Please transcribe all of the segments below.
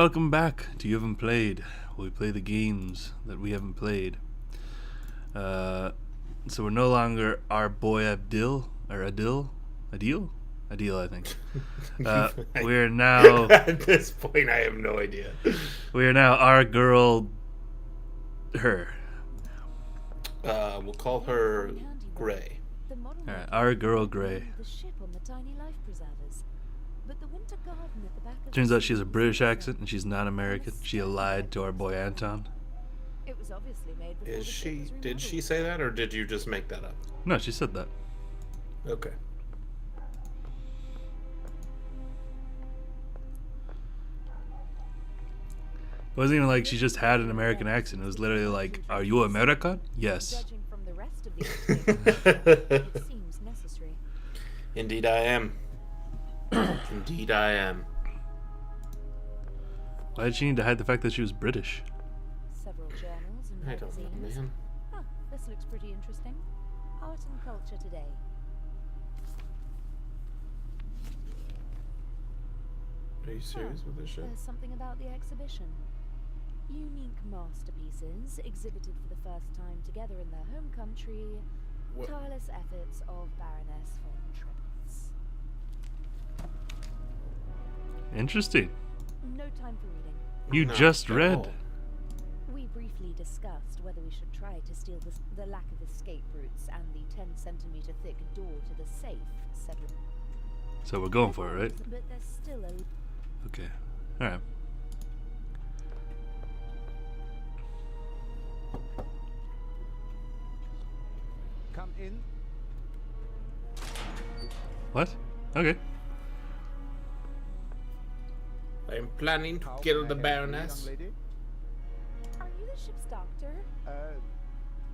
welcome back to You Haven't Played, where we play the games that we haven't played. So we're no longer our boy Adil, I think. We're now... At this point, I have no idea. We are now our girl, her. We'll call her Gray. Alright, our girl Gray. Turns out she has a British accent and she's not American. She lied to our boy Anton. It was obviously made before Is she? Did she say that, or did you just make that up? No, she said that. Okay. It wasn't even like she just had an American accent. It was literally like, "Are you American?" Yes. Judging from the rest of the it seems necessary. Indeed, I am. Indeed, I am. Why did she need to hide the fact that she was British? Several journals and I don't magazines. know, man. Huh, this looks pretty interesting. Art and culture today. Are you serious with this shit? There's something about the exhibition. Unique masterpieces exhibited for the first time together in their home country. What? Tireless efforts of Baroness von Trippels. Interesting. No time for reading. You Not just at read. all. We briefly discussed whether we should try to steal the lack of escape routes and the 10-centimeter thick door to the safe, said. So we're going for it, right? But there's still a... Okay. Alright. Come in. What? Okay. I'm planning to How kill can the I help you, Baroness. young lady? Are you the ship's doctor?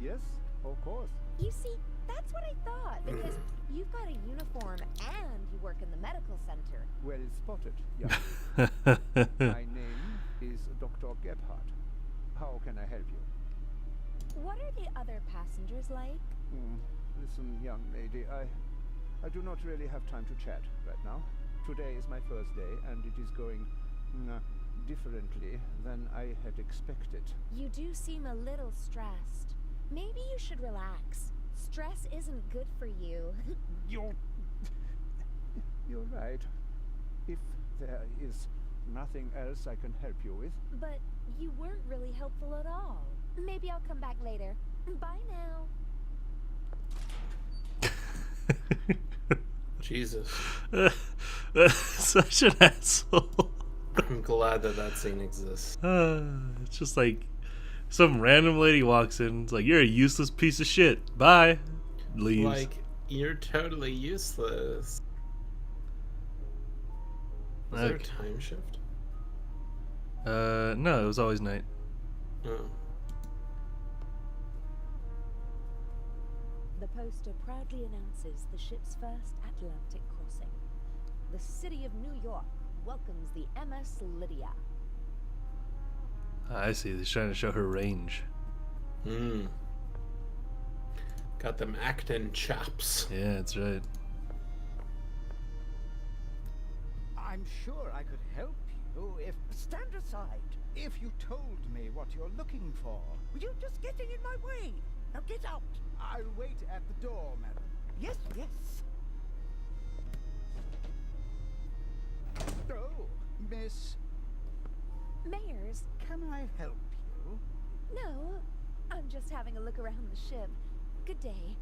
Yes, of course. You see, that's what I thought, because you've got a uniform and you work in the medical center. Well spotted, young lady. My name is Dr. Gebhardt. How can I help you? What are the other passengers like? Listen, young lady, I do not really have time to chat right now. Today is my first day, and it is going differently than I had expected. You do seem a little stressed. Maybe you should relax. Stress isn't good for you. You're right. If there is nothing else I can help you with. But you weren't really helpful at all. Maybe I'll come back later. Bye now. Jesus. Such an asshole. I'm glad that scene exists. It's just like some random lady walks in. It's like, you're a useless piece of shit. Bye. Leaves. Like, you're totally useless. Was there a Okay. time shift? No, it was always night. Oh. The poster proudly announces the ship's first Atlantic crossing. The city of New York welcomes the MS Lydia. I see. He's trying to show her range. Got them acting chops. Yeah, that's right. I'm sure I could help you if... Stand aside. If you told me what you're looking for. You're just getting in my way. Now get out. I'll wait at the door, madam. Yes, yes. Oh, Miss. Mayors? Can I help you? No, I'm just having a look around the ship. Good day.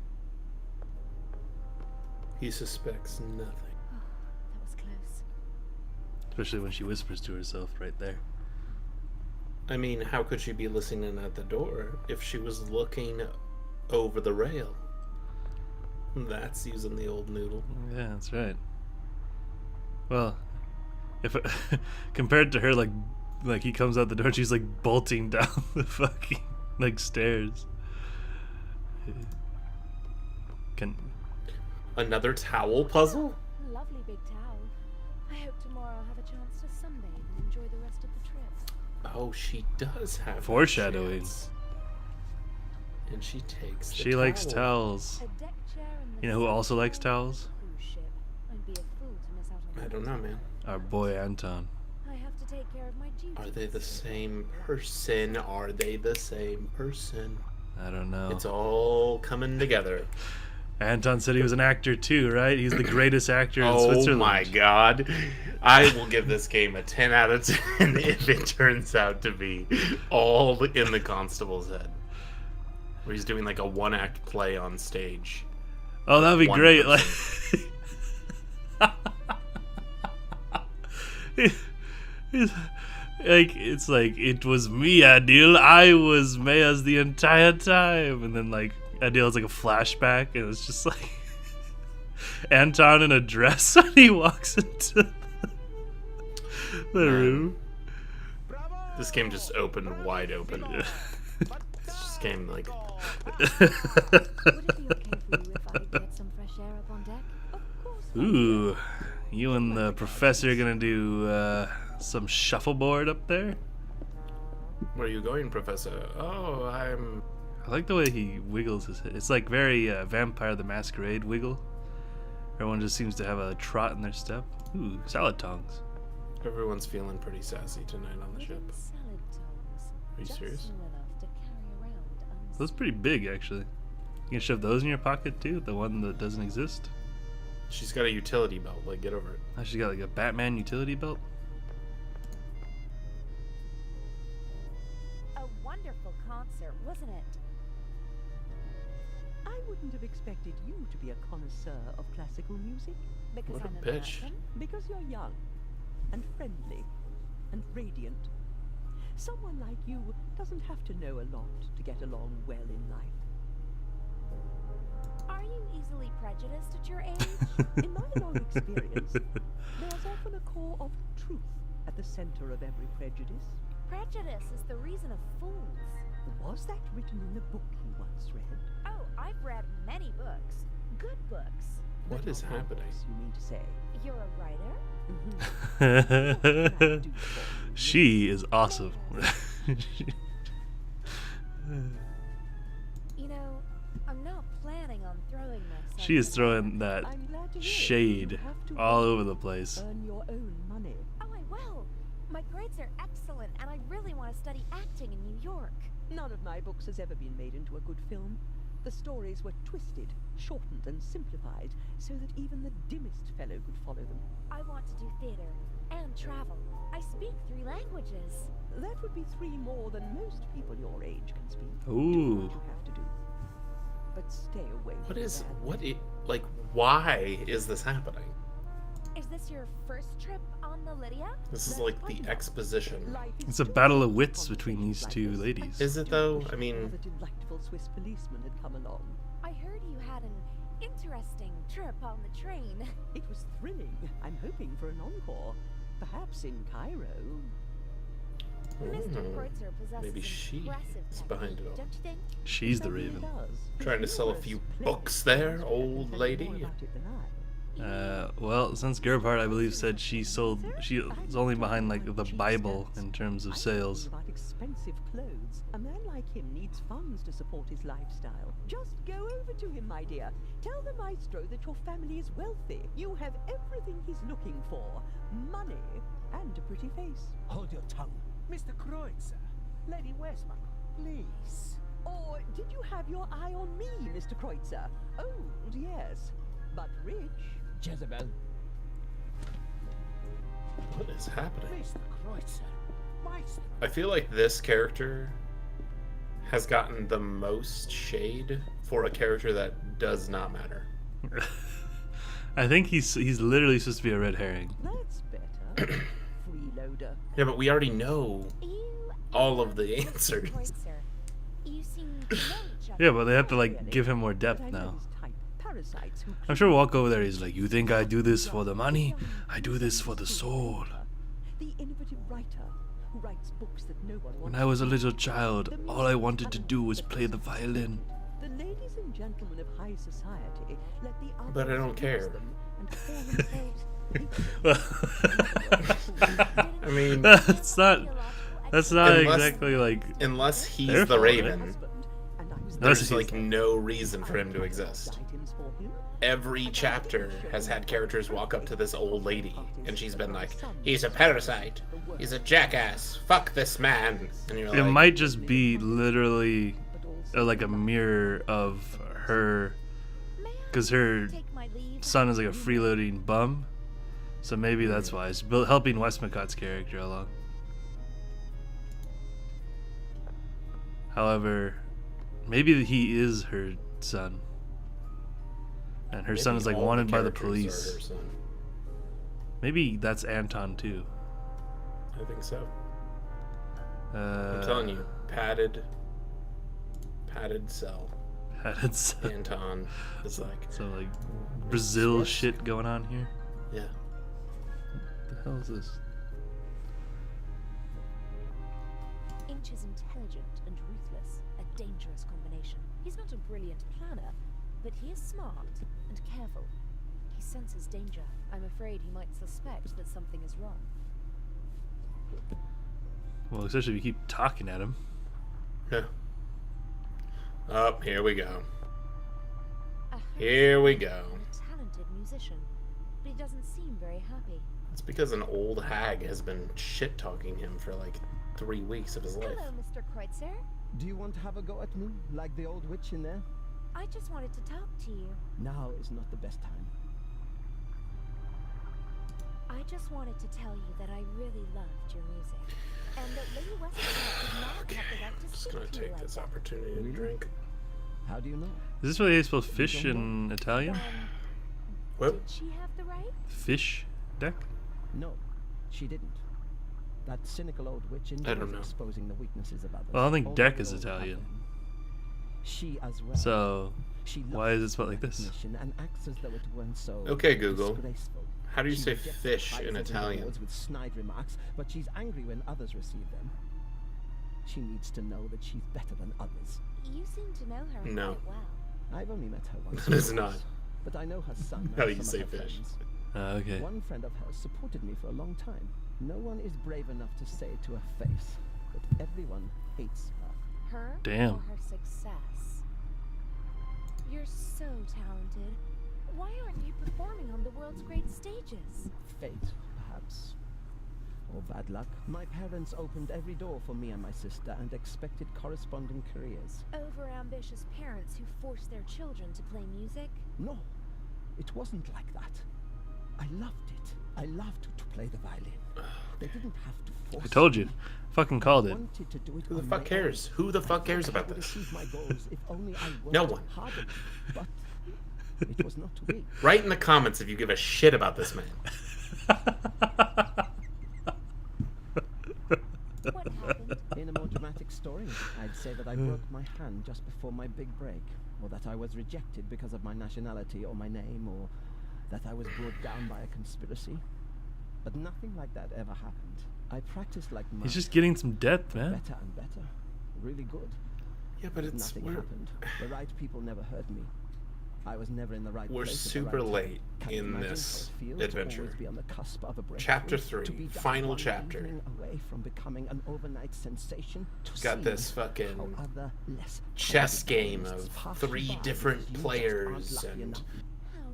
He suspects nothing. That was close. Especially when she whispers to herself right there. I mean, how could she be listening at the door if she was looking over the rail? That's using the old noodle. Yeah, that's right. Well, if compared to her, like he comes out the door, and she's like bolting down the fucking like stairs. Can Another towel puzzle? Lovely big towel. I hope tomorrow I'll have a chance to sunbathe and enjoy the rest of the trip. Oh, she does have that Foreshadowing. chance. And she takes the she likes towel. towels? A deck chair and the You know who also likes towels? cruise ship. I'd be a fool to miss out on I that. don't know, man. Our boy Anton. I have to take care of my duties. Are they the same person? Are they the same person? I don't know. It's all coming together. Anton said he was an actor too, right? He's the greatest actor in Oh Switzerland. my god. I will give this game a 10 out of 10 if it turns out to be all in the constable's head. Where he's doing like a one-act play on stage. Oh, that'd be One great. person. It's like it was me, Adil. I was Mayas the entire time, and then like Adil has like a flashback, and it's just like Anton in a dress when he walks into the room. This game just opened wide open. Yeah. This just came like. Would it be okay for you if I get some fresh air up on deck? Of course. Ooh, you and the professor are gonna do some shuffleboard up there? Where are you going, Professor? Oh, I'm. I like the way he wiggles his head. It's like very Vampire the Masquerade wiggle. Everyone just seems to have a trot in their step. Ooh, salad tongs. Everyone's feeling pretty sassy tonight on the ship. Salad tongs. Are you Just serious? small enough to carry around Those are pretty big, actually. You can shove those in your pocket too. The one that doesn't exist. She's got a utility belt. Like, get over it. Oh, she's got like a Batman utility belt. A wonderful concert, wasn't it? I wouldn't have expected you to be a connoisseur of classical music. Because What a I'm bitch. American. Because you're young, and friendly, and radiant. Someone like you doesn't have to know a lot to get along well in life. Are you easily prejudiced at your age? In my long experience, there's often a core of truth at the center of every prejudice. Prejudice is the reason of fools. Was that written in the book you once read? Oh, I've read many books. Good books. What is happening? You mean to say? You're a writer? She is awesome. You know, I'm not planning on throwing myself. She is throwing that I'm glad to hear shade you have to all work, over the place. earn your own money. Oh, I will. My grades are excellent, and I really want to study acting in New York. None of my books has ever been made into a good film. The stories were twisted, shortened, and simplified so that even the dimmest fellow could follow them. I want to do theater and travel. I speak 3 languages. That would be 3 more than most people your age can speak. Do Ooh. what you have to do. But stay away from Like, why is this happening? Is this your first trip on the Lydia? This is like the exposition. It's a battle of wits between these two ladies. Is it though? I mean, Another delightful Swiss policeman had come along. I heard you had an interesting trip on the train. It was thrilling. I'm hoping for an encore. Perhaps in Cairo. Mr. Kreutzer possesses maybe she impressive is behind it technique, all. don't you think? She's the Certainly Raven. does. Trying to His sell a numerous few plays books there, can old tell you lady. more about it than I. Well, since Gerhardt, I believe, said she's only behind like the Bible in terms of I'm sales. talking about expensive clothes. A man like him needs funds to support his lifestyle. Just go over to him, my dear. Tell the maestro that your family is wealthy. You have everything he's looking for. Money and a pretty face. Hold your tongue. Mr. Kreutzer. Lady Westman, please. Or did you have your eye on me, Mr. Kreutzer? Old, yes, but rich. Jezebel. What is happening? Mr. Kreutzer. Maestro. I feel like this character has gotten the most shade for a character that does not matter. I think he's literally supposed to be a red herring. That's better. Freeloader. Yeah, but we already know You all of the answers. Kreutzer, you seem to know each other. Yeah, but they have to like give him more But depth I know now. his type. Parasites who I'm sure we'll walk over there. He's like, "You think I do this for the money? I do this for the soul." The innovative writer who writes books that no one When wants I was a to little read. child, The all I music wanted to do was unfit play the for violin. The ladies and gentlemen of high society let the others But I don't use care. them and call themselves I mean, That's not Theological that's not Unless- exactly like unless he's Their the fault, Raven. husband, and I was there's Unless like he's- no reason for him to exist. Items for him. Every chapter has had characters walk up to this old lady, and she's been like, "He's a parasite. He's a jackass. Fuck this man." And you're It like, might just be literally like a mirror of her, May I because her take my leave? son is like a freeloading bum, so maybe that's why it's helping Westmacott's character along. However, maybe he is her son, and her son maybe is like all wanted by the characters are police. her son. Maybe that's Anton too. I think so. I'm I'm telling you, padded cell. It's Anton is like, some like Brazil shit going on here. yeah. What the hell is this? Inch is intelligent and ruthless, a dangerous combination. He's not a brilliant planner, but he is smart and careful. He senses danger. I'm afraid he might suspect that something is wrong. Well, especially if you keep talking at him. Yeah. Oh, here we go. A Here we handsome go. and a talented musician, but he doesn't seem very happy. It's because an old hag has been shit talking him for like 3 weeks of his life. Hello, Mr. Kreutzer. Do you want to have a go at me, like the old witch in there? I just wanted to talk to you. Now is not the best time. I just wanted to tell you that I really loved your music, and that Lady Westcott did not Okay, have the right I'm to just speak gonna to you take like this that. opportunity to Really? drink. How do you know? Is this what they spell fish in Italian? Whoop. Did she have the right? Fish deck? No, she didn't. That cynical old witch I don't enjoys know. exposing the weaknesses of others. Well, I don't think Only Deck the is old have Italian. them. She as well. So She why loves is it spelled like this? recognition and acts as though it weren't so. Okay, Google. Disgraceful. How do you She say rejects fish prizes in and Italian? awards with snide remarks, but she's angry when others receive them. She needs to know that she's better than others. You seem to know her No. quite well. I've only met her once. It is or not. twice, but I know her son. How and you some say of her fish. friends. Okay. One friend of hers supported me for a long time. No one is brave enough to say it to her face, but everyone hates her. Her Damn. or her success? You're so talented. Why aren't you performing on the world's great stages? Fate, perhaps. Or bad luck. My parents opened every door for me and my sister and expected corresponding careers. Over-ambitious parents who force their children to play music? No, it wasn't like that. I loved it. I loved to play the violin. They didn't have to force I told you. me. Fucking called I it. wanted to do it Who the on fuck my cares? own. Who the fuck cares I about would this? achieve my goals if only I worked No one. hard enough. But it was not to be. Write in the comments if you give a shit about this man. What happened? In a more dramatic story, I'd say that I broke my hand just before my big break, or that I was rejected because of my nationality or my name, or that I was brought down by a conspiracy. But nothing like that ever happened. I practiced like mad. He's just getting some depth, man. better and better. Really good. Yeah, but it's Nothing happened. The right people never heard me. I was never in the right We're place at the super right time. late Can you in imagine how this it feels to adventure. always be on the cusp of a breakthrough? Chapter To 3, be that final one chapter. evening away from becoming an overnight sensation. To Got see this fucking how other, less chess talented game artists of pass you 3 by different because you just players aren't lucky and enough.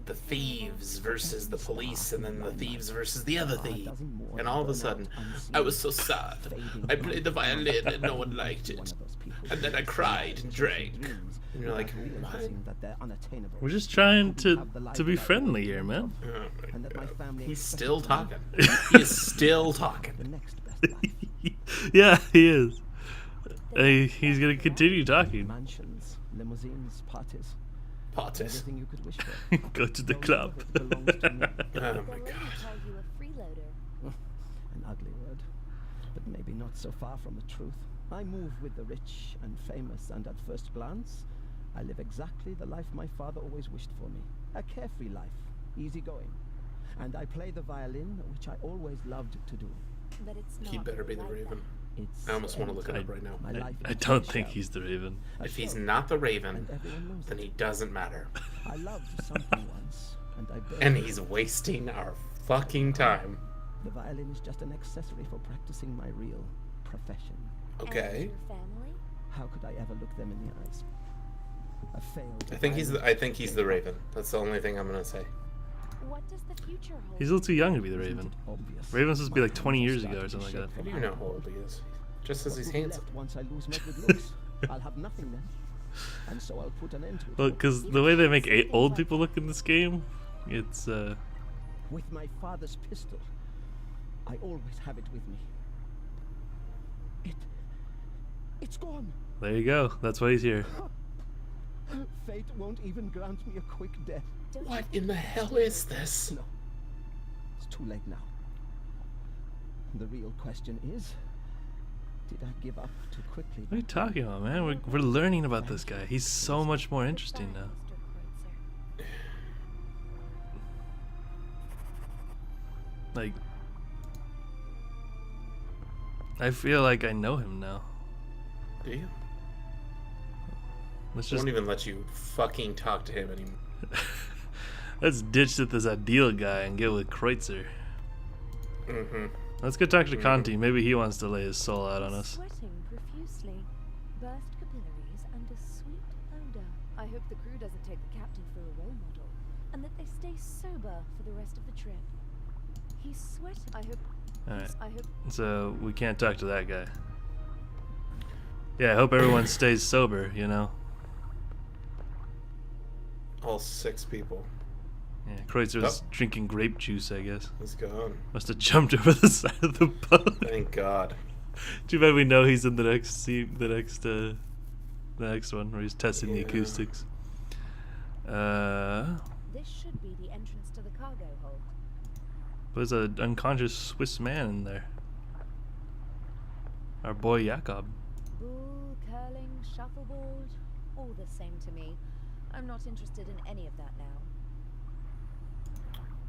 the thieves versus the police, and then the thieves versus the other thief. more And all of a burn out sudden, unseen, I was so sad. fading I played the out from violin under and no the one covers liked of one it. of those people And then I who cried and chase drank. dreams And you're like, without what? realizing that they're unattainable. We're just trying Couldn't have the to life be that I friendly always here, dreamed man. of, Oh and that my my God. family He's expected still of me. talking. He is still The talking. next best life. Yeah, he is. He's gonna continue talking. Mansions, limousines, parties, Potus. everything you could wish for. Go to the Though club. none of it belongs to me. Oh The my lady God. calls you a freeloader. An ugly word, but maybe not so far from the truth. I move with the rich and famous, and at first glance, I live exactly the life my father always wished for me. A carefree life, easygoing. And I play the violin, which I always loved to do. But it's not He better be really the like Raven. It's I almost want to look it I- up right now. my life I in a don't think nutshell. he's the Raven. A If he's show, not the Raven, and everyone knows then it. he doesn't matter. I loved something once, and I burned And it. he's wasting our fucking time. The violin is just an accessory for practicing my real profession. that. Okay. And your family? How could I ever look them in the eyes? A failed I think he's pilot. the Raven. That's the only thing I'm gonna say. What does the future hold? He's a little too young to be the Isn't Raven. it obvious? Raven's supposed to be My like 20 hands are years ago or starting to something like shake How do from you know how old he is? Just says What he's will be handsome. left once I lose my good looks? I'll have nothing then. And so I'll put an end to it. Well, because the way they make old people look in this game, it's With my father's pistol, I always have it with me. It's gone. there you go. That's why he's here. Fate won't even grant me a quick death. Don't What you in the think hell is this? No. It's too late now. The real question is, did I give up too quickly? What are you talking about, man? We're learning about this guy. He's so much more interesting now. Mr. Kreutzer. Like, I feel like I know him now. Do you? Let's I just won't even let you fucking talk to him anymore. let's ditch this ideal guy and get with Kreutzer. Mm-hmm. Let's go talk to Conti. Maybe he wants to lay his soul out on us. Sweating profusely, burst capillaries, and a sweet odor. I hope the crew doesn't take the captain for a role model, and that they stay sober for the rest of the trip. He's sweating. I hope. Alright. I hope. So we can't talk to that guy. Yeah, I hope everyone stays sober, you know? All 6 people. Yeah, Kreutzer's Oh. drinking grape juice, I guess. He's gone. Must have jumped over the side of the boat. Thank God. Too bad we know he's in the next scene, the next one where he's testing the Yeah. acoustics. This should be the entrance to the cargo hold. There's an unconscious Swiss man in there. Our boy Jakob. Bull, curling, shuffleboard, all the same to me. I'm not interested in any of that now.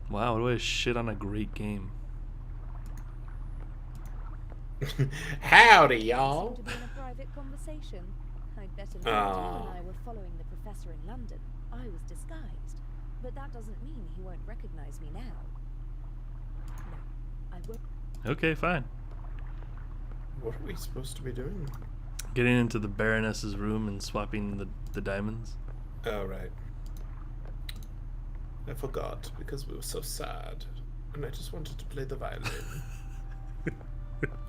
Wow, what a way to shit on a great game. Howdy, Seem y'all. to be in a private conversation. I'd better know Aw. you and I were following the professor in London. I was disguised, but that doesn't mean he won't recognize me now. No, I won't. Okay, fine. What are we supposed to be doing? Getting into the Baroness's room and swapping the diamonds. Oh, right. I forgot because we were so sad. And I just wanted to play the violin.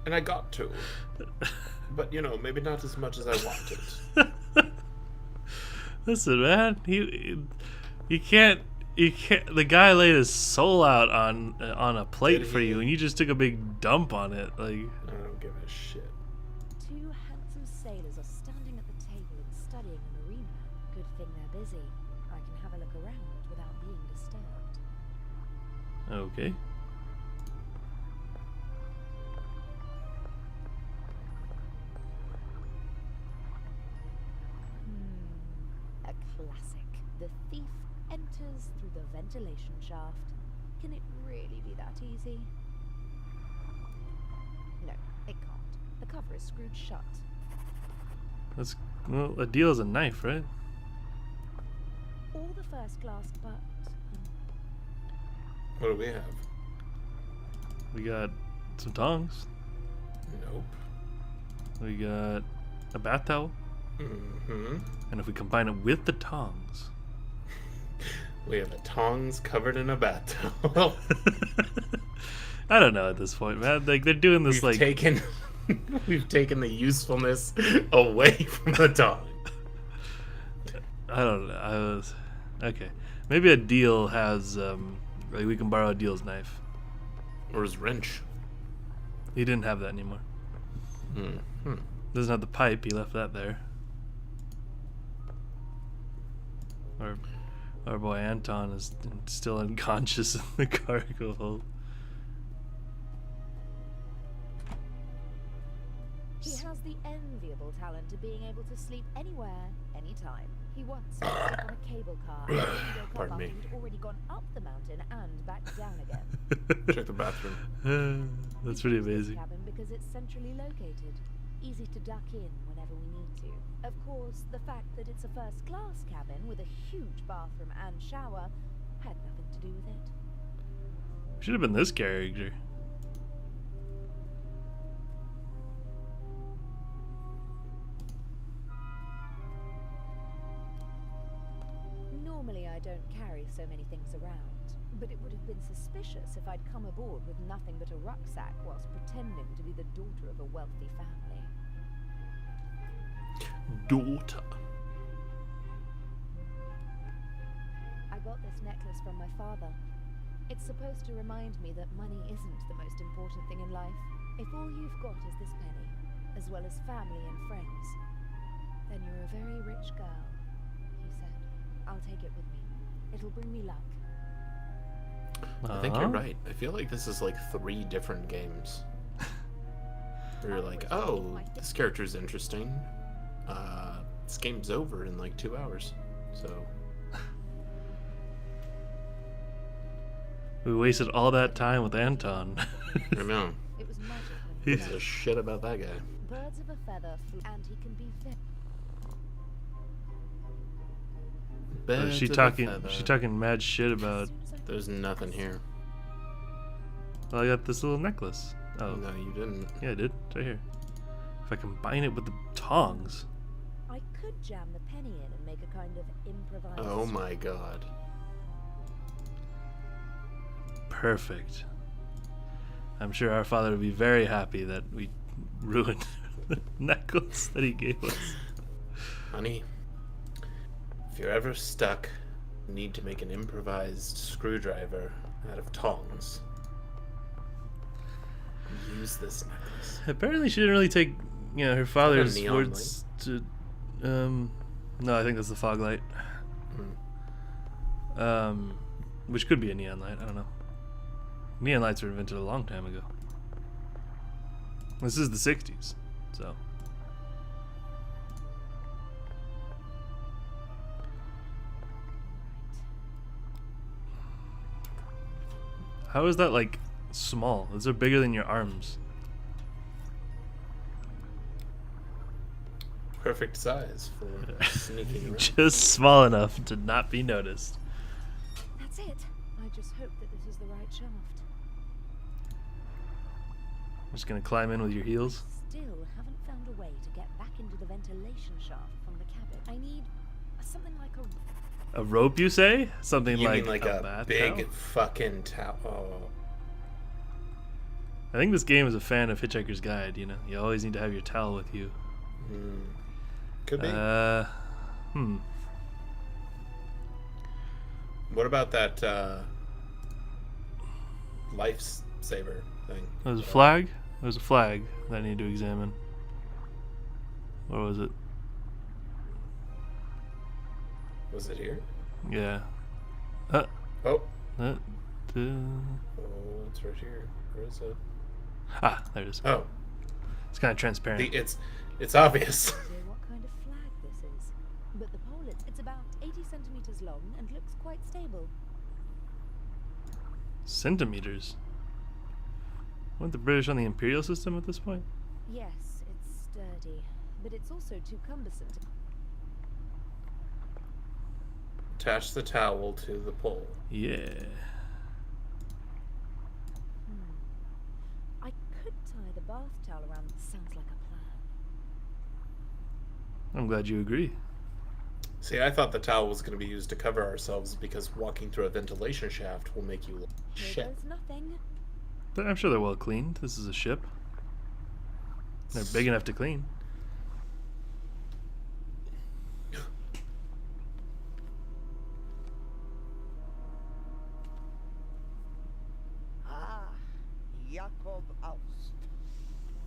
And I got to. But, you know, maybe not as much as I wanted. Listen, man, you can't. The guy laid his soul out on a plate Did for you, he? and you just took a big dump on it. Like, I don't give a shit. Two handsome sailors are standing at the table and studying a marina. Good thing they're busy. I can have a look around without being disturbed. okay. A classic. The thief enters through the ventilation shaft. Can it really be that easy? No, it can't. The cover is screwed shut. That's well, a deal is a knife, right? All the first class, but What do we have? We got some tongs. Nope. We got a bath towel, Mm-hmm. and if we combine it with the tongs, We have a tongs covered in a bath towel. I don't know at this point, man. Like they're doing this We've like taken we've taken the usefulness away from the tongue. I don't know. I was okay. Maybe a deal has like we can borrow a deal's knife. Or his wrench. He didn't have that anymore. Hmm. Doesn't have the pipe. He left that there. Our boy Anton is still unconscious in the cargo hold. he has the enviable talent of being able to sleep anywhere, anytime. He once slept on a cable car and woke up Pardon after me. he'd already gone up the mountain and back down again. Check the bathroom. That's We pretty choose this amazing. cabin because it's centrally located, easy to duck in whenever we need to. Of course, the fact that it's a first-class cabin with a huge bathroom and shower had nothing to do with it. Should have been this character. Normally I don't carry so many things around, but it would have been suspicious if I'd come aboard with nothing but a rucksack whilst pretending to be the daughter of a wealthy family. Daughter. I got this necklace from my father. It's supposed to remind me that money isn't the most important thing in life. If all you've got is this penny, as well as family and friends, then you're a very rich girl, he said. I'll take it with me. It'll bring me luck. I think you're right. I feel like this is like 3 different games. Where you're like, oh, this character's interesting. This game's over in like 2 hours. So We wasted all that time with Anton. I know. It was magic. Who gives a shit about that guy? Birds of a feather flew, and he can be very... Oh, she talking mad shit about. There's nothing here. Well, I got this little necklace. Oh, No, you didn't. yeah, I did. It's right here. If I combine it with the tongs. I could jam the penny in and make a kind of improvised... Oh my god. Perfect. I'm sure our father would be very happy that we ruined the necklace that he gave us. Honey, if you're ever stuck, need to make an improvised screwdriver out of tongs, use this necklace. Apparently, she didn't really take, her father's neon words to. No, I think that's the fog light. Which could be a neon light. I don't know. Neon lights were invented a long time ago. This is the '60s, so. How is that like small? Those are bigger than your arms. Perfect size for sneaking around. Just small enough to not be noticed. That's it. I just hope that this is the right shaft. I'm just gonna climb in with your heels. Still haven't found a way to get back into the ventilation shaft from the cabin. I need something like a... A rope, you say? Something You like mean like a a bath big towel? fucking towel? Oh. I think this game is a fan of Hitchhiker's Guide. You always need to have your towel with you. Could be. What about that lifesaver thing? There's a flag? There's a flag that I need to examine. What was it? Was it here? Yeah. Oh. Uh, Oh, it's right here. Where is it? there it is. Oh, It's kind of transparent. it's obvious. idea what kind of flag this is. But the pole, it's about 80 centimeters long and looks quite stable. Centimeters. Weren't the British on the imperial system at this point? Yes, it's sturdy, but it's also too cumbersome to... Attach the towel to the pole. Yeah. I could tie the bath towel around. Sounds like a plan. I'm glad you agree. See, I thought the towel was going to be used to cover ourselves because walking through a ventilation shaft will make you look Here shit. goes nothing. I'm sure they're well cleaned. This is a ship. They're big enough to clean. Ah, Jakob Aust.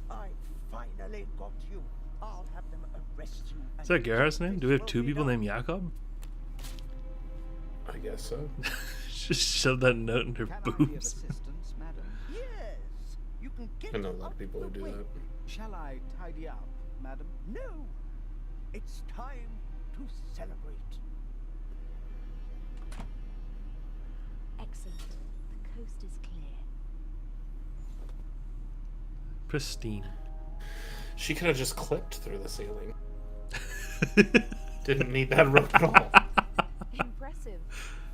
I finally got you. I'll have them arrest you. Is that Garrett's name? Do we have 2 people named Jakob? I guess so. Just shove that note in her Can I be of boobs. assistance, madam? Yes, you can get I know a you lot up of people who the do way. that. Shall I tidy up, madam? No, it's time to celebrate. Excellent. The coast is clear. Pristine. She could have just clipped through the ceiling. Didn't need that rope at all. Impressive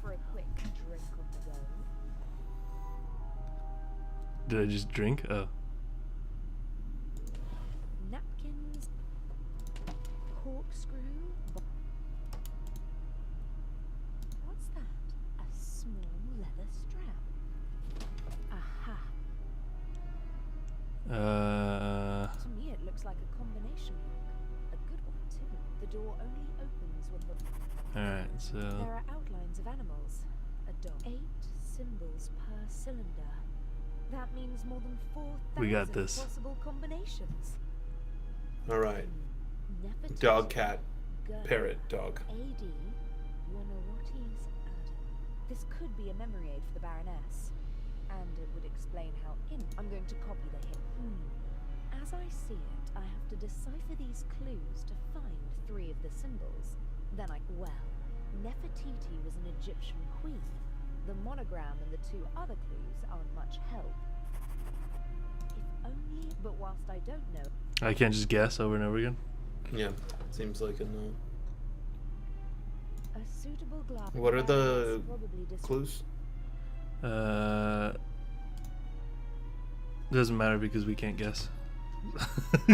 for a quick drink on the go. Did I just drink? Oh. Napkins, corkscrew. The door only opens when the... Alright, so There are outlines of animals. A dog. 8 symbols per cylinder. That means more than 4,000 We got this. possible combinations. All right. Nefertiti, Dog, cat, Gurk, parrot, dog. AD, Wanawati's Adam. This could be a memory aid for the Baroness. And it would explain how I'm going to copy the hint. As I see it, I have to decipher these clues to find 3 of the symbols. Then well, Nefertiti was an Egyptian queen. The monogram and the 2 other clues aren't much help. If only, but whilst I don't know... I can't just guess over and over again. Yeah, seems like a no. A suitable glass... What are the probably clues? Doesn't matter because we can't guess.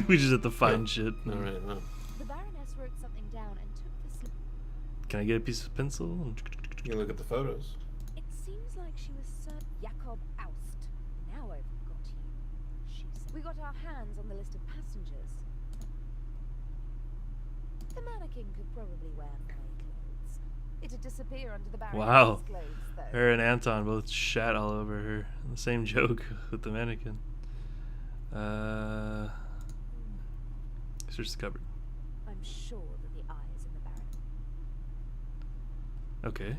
We just have to find shit. All right, no. The Baroness wrote something down and took the slip. Can I get a piece of pencil? You can look at the photos. It seems like she was Sir Jakob Aust. Now I've got you, she said. We got our hands on the list of passengers. The mannequin could probably wear my clothes. It'd disappear under the Baroness's Wow. clothes, though. Her and Anton both shat all over her. The same joke with the mannequin. Search the cupboard. I'm sure that the eye is in the Baron. Okay.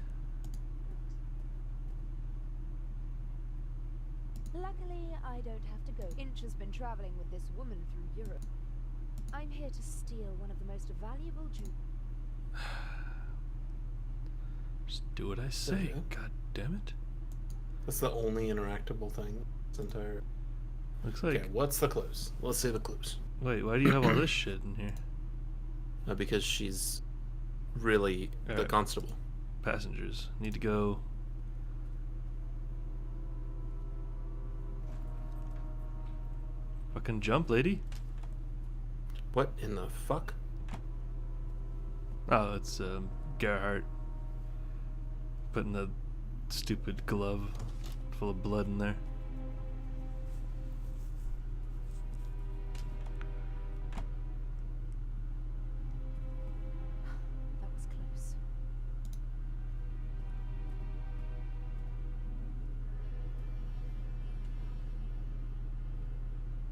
Luckily, I don't have to go. Inch has been traveling with this woman through Europe. I'm here to steal one of the most valuable jewels. Just do what I say. Okay. God damn it. That's the only interactable thing. This entire. Looks like. Okay, what's the clues? Let's see the clues. Wait, why do you have all this shit in here? Because she's really the Alright. constable. Passengers need to go. Fucking jump, lady. What in the fuck? Oh, it's Gerhardt putting the stupid glove full of blood in there. That was close.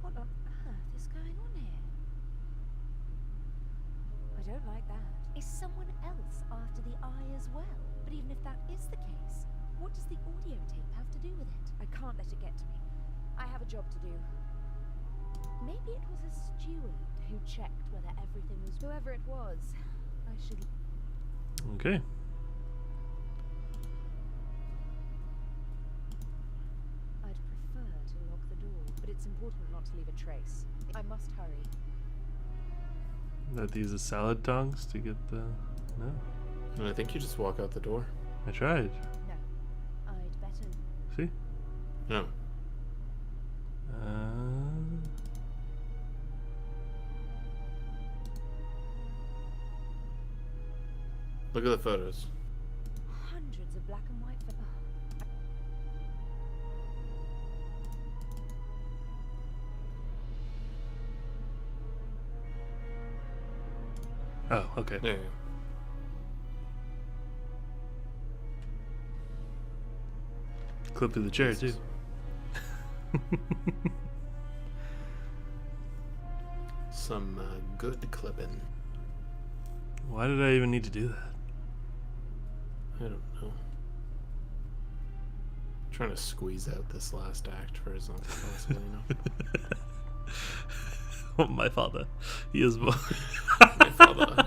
What on earth is going on here? I don't like that. Is someone else after the eye as well? But even if that is the case, what does the audio tape have to do with it? I can't let it get to me. I have a job to do. Maybe it was a steward who checked whether everything was... Whoever it was, I should... Okay. I'd prefer to lock the door, but it's important not to leave a trace. I must hurry. That these are salad tongs to get the. No. And I think you just walk out the door. I tried. No, I'd better... See? No. Look at the photos. Hundreds of black and white... Oh, okay. Yeah. Clip through the chair Jesus. too. Some good clipping. Why did I even need to do that? I don't know. Trying to squeeze out this last act for as long as possible, you know. Oh, my father. He is. My father,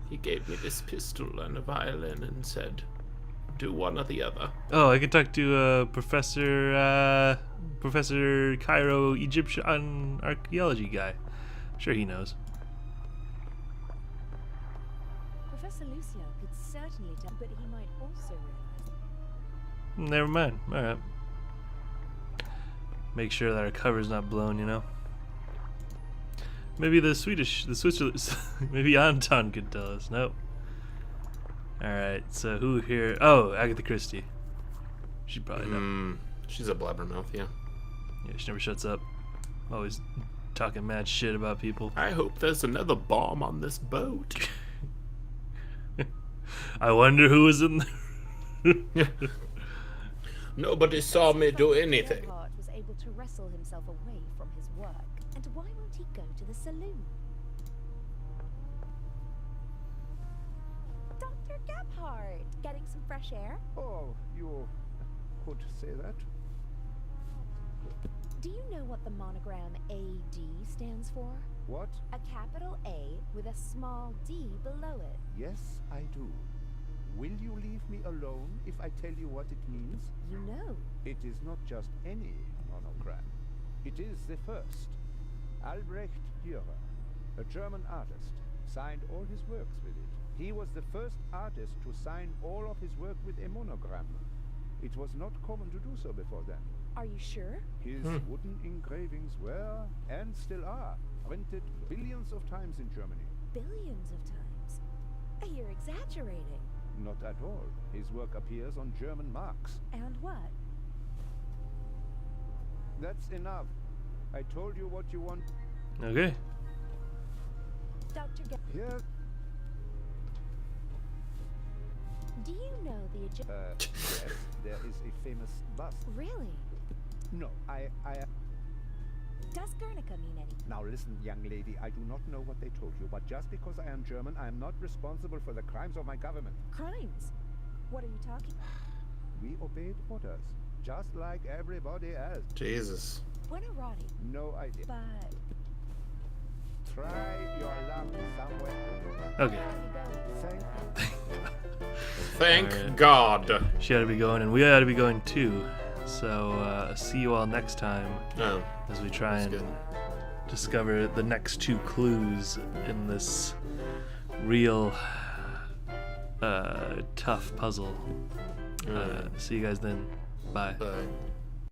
he gave me this pistol and a violin and said, do one or the other. Oh, I could talk to Professor Cairo Egyptian archaeology guy. Sure, he knows. Professor Lucian could certainly tell, but he might also realize... Never mind. All right. Make sure that our cover's not blown, you know. Maybe the Switzerland, maybe Anton could tell us. Nope. All right. So who here? Oh, Agatha Christie. She probably know. She's a blabbermouth, yeah. Yeah, she never shuts up. Always talking mad shit about people. I hope there's another bomb on this boat. I wonder who was in there. Nobody saw me do anything. Gebhardt was able to wrestle himself away from his work. And why won't he go to the saloon? Dr. Gebhardt, getting some fresh air? Oh, you could say that. Do you know what the monogram AD stands for? What? A capital A with a small d below it. Yes, I do. Will you leave me alone if I tell you what it means? You know. It is not just any monogram. It is the first. Albrecht Dürer, a German artist, signed all his works with it. He was the first artist to sign all of his work with a monogram. It was not common to do so before then. Are you sure? His wooden engravings were, and still are, printed billions of times in Germany. Billions of times. You're exaggerating. Not at all. His work appears on German marks. And what? That's enough. I told you what you want. Okay. Dr. Here. Do you know the Yes, there is a famous bust. Really? No, Does Guernica mean anything? Now listen, young lady, I do not know what they told you, but just because I am German, I am not responsible for the crimes of my government. Crimes? What are you talking? We obeyed orders, just like everybody else. Jesus. Buonarroti. No idea. But Try your luck somewhere. Okay. Thank Thank Alright. God. She ought to be going, and we ought to be going too. So, see you all next time Oh, as we try and that's good. discover the next 2 clues in this real tough puzzle. See you guys then. Bye. Bye.